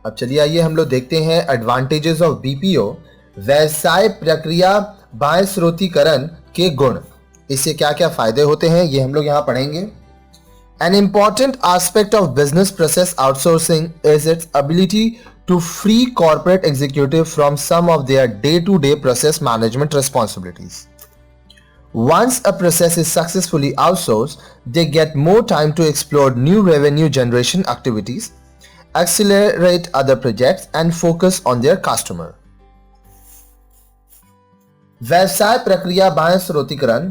अब चलिए आइए हम लोग देखते हैं एडवांटेजेस ऑफ बीपीओ, व्यवसाय प्रक्रिया बाह्य स्रोतीकरण के गुण। इससे क्या क्या फायदे होते हैं ये हम लोग यहाँ पढ़ेंगे। An important aspect of business process outsourcing is its ability to free corporate executives from some of their day-to-day process management responsibilities. Once a process is successfully outsourced, they get more time to explore new revenue generation activities, accelerate other projects, and focus on their customer. व्यवसाय प्रक्रिया बाह्य स्रोतीकरण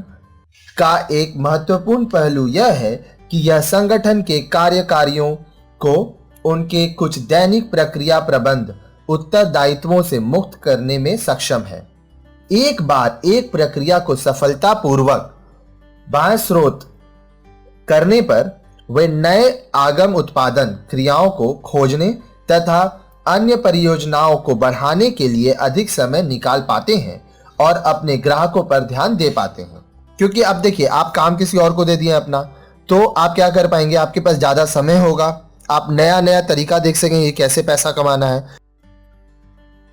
का एक महत्वपूर्ण पहलू यह है कि यह संगठन के कार्यकारियों को उनके कुछ दैनिक प्रक्रिया प्रबंध उत्तरदायित्वों से मुक्त करने में सक्षम है। एक बार एक प्रक्रिया को सफलतापूर्वक बाह्य स्रोत करने पर वे नए आगम उत्पादन क्रियाओं को खोजने तथा अन्य परियोजनाओं को बढ़ाने के लिए अधिक समय निकाल पाते हैं और अपने ग्राहकों पर ध्यान दे पाते हैं। क्योंकि अब देखिए, आप काम किसी और को दे दिए अपना, तो आप क्या कर पाएंगे, आपके पास ज्यादा समय होगा, आप नया नया तरीका देख सकेंगे कैसे पैसा कमाना है,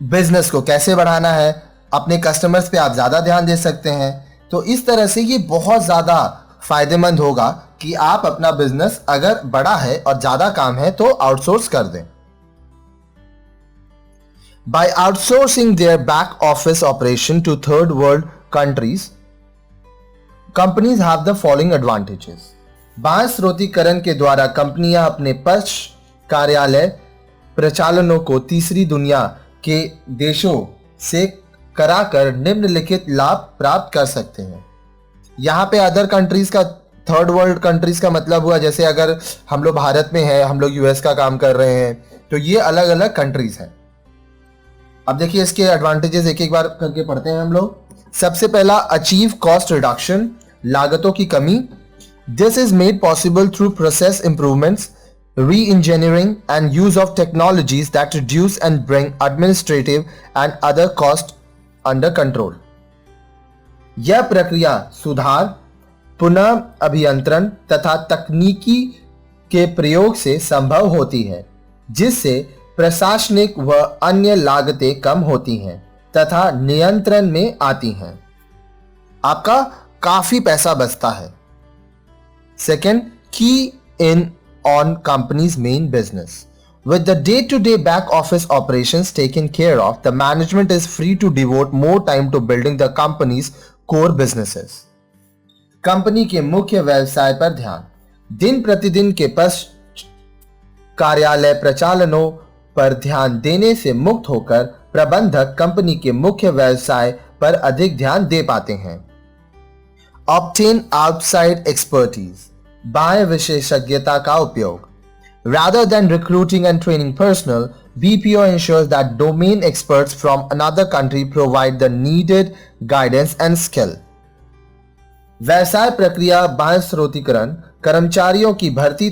बिजनेस को कैसे बढ़ाना है, अपने कस्टमर्स पे आप ज्यादा ध्यान दे सकते हैं। तो इस तरह से ये बहुत ज्यादा फायदेमंद होगा कि आप अपना बिजनेस अगर बड़ा है और ज्यादा काम है तो आउटसोर्स कर दें। By outsourcing their back office operation to third world countries, companies have the following advantages. बाह्य स्रोतीकरण के द्वारा कंपनियां अपने पक्ष कार्यालय प्रचालनों को तीसरी दुनिया के देशों से कराकर निम्नलिखित लाभ प्राप्त कर सकते हैं। यहाँ पे अदर कंट्रीज का, थर्ड वर्ल्ड कंट्रीज का मतलब हुआ जैसे अगर हम लोग भारत में हैं, हम लोग यूएस का काम कर रहे हैं, तो ये अलग अलग कंट्रीज हैं। अब देखिए इसके एडवांटेजेस एक एक बार करके पढ़ते हैं हम लोग। सबसे पहला, अचीव कॉस्ट रिडक्शन, लागतों की कमी। This is made possible through process improvements, re-engineering and use of technologies that reduce and bring administrative and other costs under control. यह प्रक्रिया सुधार, पुनः अभियंत्रण तथा तकनीकी के प्रयोग से संभव होती है, जिससे प्रशासनिक व अन्य लागतें कम होती हैं तथा नियंत्रण में आती हैं। आपका काफी पैसा बचता है। Second, key in on company's main business. With the day-to-day back office operations taken care of, the management is free to devote more time to building the company's core businesses. Company के मुख्य व्यवसाय पर ध्यान, दिन प्रतिदिन के पश्च कार्यालय प्रचालनों पर ध्यान देने से मुक्त होकर प्रबंधक कंपनी के मुख्य व्यवसाय पर अधिक ध्यान दे पाते हैं। Obtain outside expertise, बाह्य विशेषज्ञता का उपयोग। Rather than recruiting and training personnel, BPO ensures that domain experts from another country provide the needed guidance and skill. व्यवसाय प्रक्रिया बाह्य स्रोतीकरण कर्मचारियों की भर्ती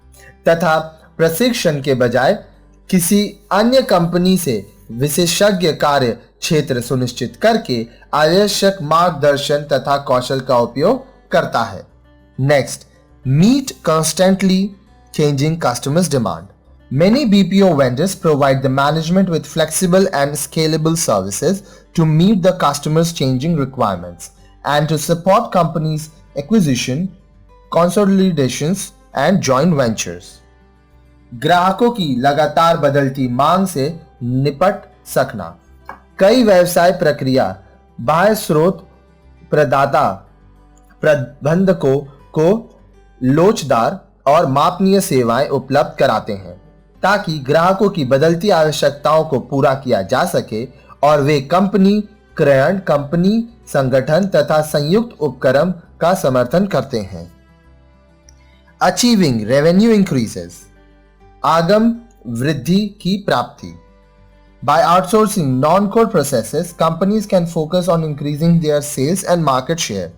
तथा प्रशिक्षण के बजाय किसी अन्य कंपनी से विशेषज्ञ कार्य क्षेत्र सुनिश्चित करके आवश्यक मार्गदर्शन तथा कौशल का उपयोग करता है। Next, meet constantly changing customers' demand. Many BPO vendors provide the management with flexible and scalable services to meet the customers' changing requirements and to support companies' acquisition, consolidations and joint ventures. ग्राहकों की लगातार बदलती मांग से निपट सकना। कई व्यवसाय प्रक्रिया बाह्य स्रोत प्रदाता प्रबंधकों को लोचदार और मापनीय सेवाएं उपलब्ध कराते हैं ताकि ग्राहकों की बदलती आवश्यकताओं को पूरा किया जा सके और वे कंपनी क्रयण, कंपनी संगठन तथा संयुक्त उपक्रम का समर्थन करते हैं। अचीविंग रेवेन्यू इंक्रीजेस, आगम वृद्धि की प्राप्ति। By outsourcing non-core processes, companies can focus on increasing their sales and market share,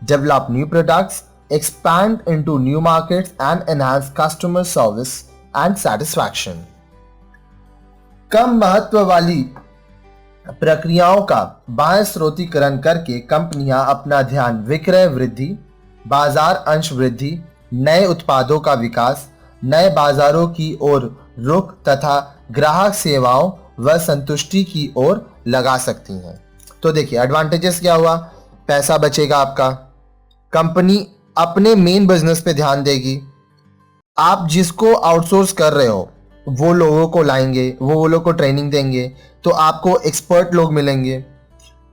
develop new products, expand into new markets and enhance customer service and satisfaction. कम महत्व वाली प्रक्रियाओं का बाह्य स्रोतीकरण करके कंपनियां अपना ध्यान विक्रय वृद्धि, बाजार अंश वृद्धि, नए उत्पादों का विकास, नए बाजारों की ओर रुख तथा ग्राहक सेवाओं व संतुष्टि की ओर लगा सकती हैं। तो देखिए एडवांटेजेस क्या हुआ, पैसा बचेगा आपका, कंपनी अपने मेन बिजनेस पे ध्यान देगी, आप जिसको आउटसोर्स कर रहे हो वो लोगों को लाएंगे, वो लोग को ट्रेनिंग देंगे, तो आपको एक्सपर्ट लोग मिलेंगे।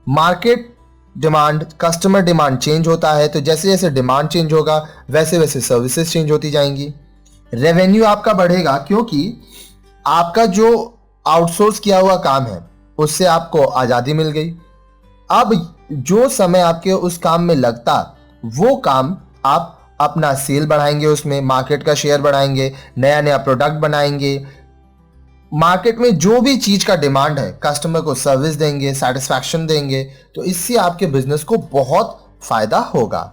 Market demand, customer demand change होता है, तो जैसे जैसे डिमांड चेंज होगा वैसे वैसे सर्विसेज चेंज होती जाएंगी। रेवेन्यू आपका बढ़ेगा क्योंकि आपका जो आउटसोर्स किया हुआ काम है उससे आपको आज़ादी मिल गई। अब जो समय आपके उस काम में लगता वो काम आप अपना सेल बढ़ाएंगे, उसमें मार्केट का शेयर बढ़ाएंगे, नया नया प्रोडक्ट बनाएंगे, मार्केट में जो भी चीज का डिमांड है कस्टमर को सर्विस देंगे, सेटिस्फैक्शन देंगे, तो इससे आपके बिजनेस को बहुत फायदा होगा।